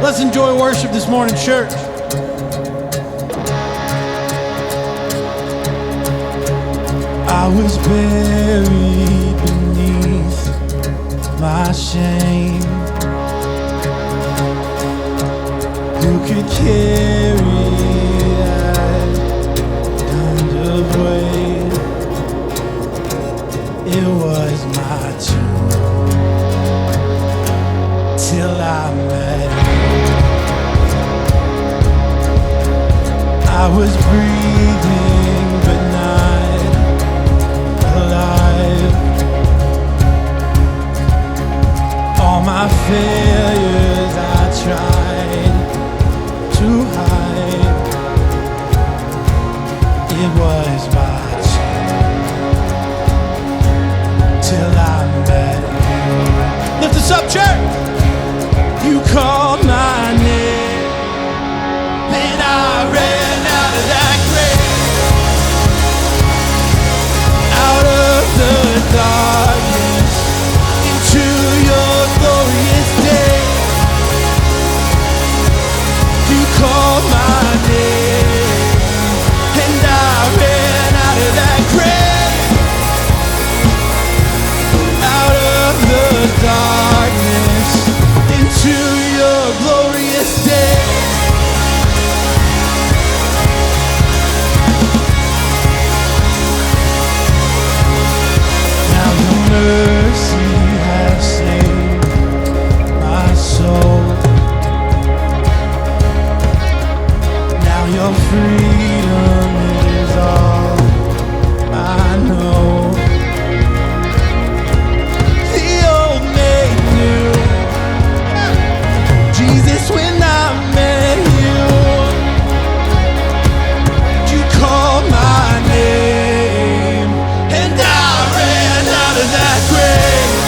Let's enjoy worship this morning, church. I was buried beneath my shame. Who could carry that kind of weight? It was my tomb till I met you. I was breathing but not alive. All my failures I tried to hide. It was my chance till I met you. Lift us up, church. You called my name, and I ran out of that grave, out of the darkness, into your glorious day. You called my name, and I ran out of that grave, out of the darkness, into your glorious day. Now your mercy has saved my soul. Now your freedom is all I know. The old made new. Jesus, when I met you, you called my name, and I ran out of that grave,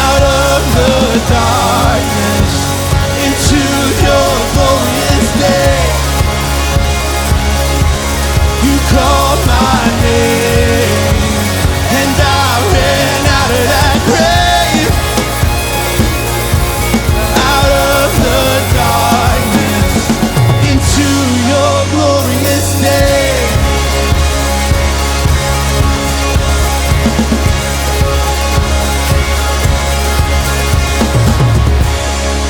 out of the darkness, into your glorious day. You called my name, and I ran out of that grave, out of the darkness, into your glorious day.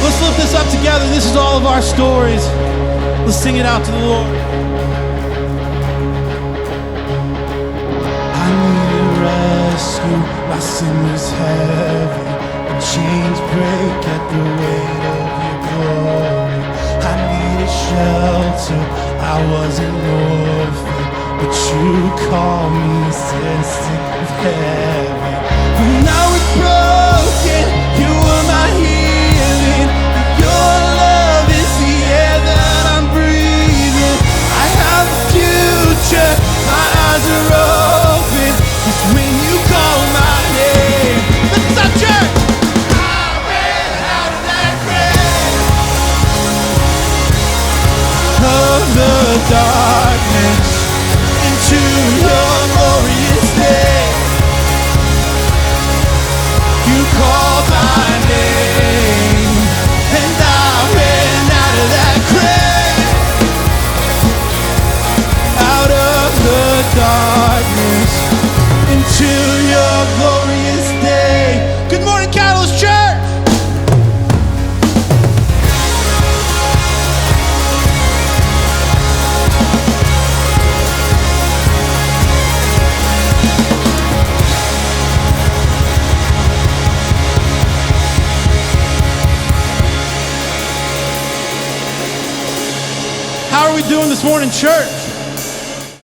Let's lift this up together. This is all of our stories. Let's sing it out to the Lord. I needed rescue, my sin was heavy, and chains break at the weight of your glory. I needed shelter, I was an orphan, but you called me citizen of heaven. When I was broken, you were my healing. Your love is the air that I'm breathing. I have a future, my eyes are open. It's when you call my name. Let's up, church! I ran out of that grave, of the darkness, into your glorious day. You called my name, and I ran out of that grave, out of the darkness, into your glorious day. Good morning, Catalyst Church. How are we doing this morning, church?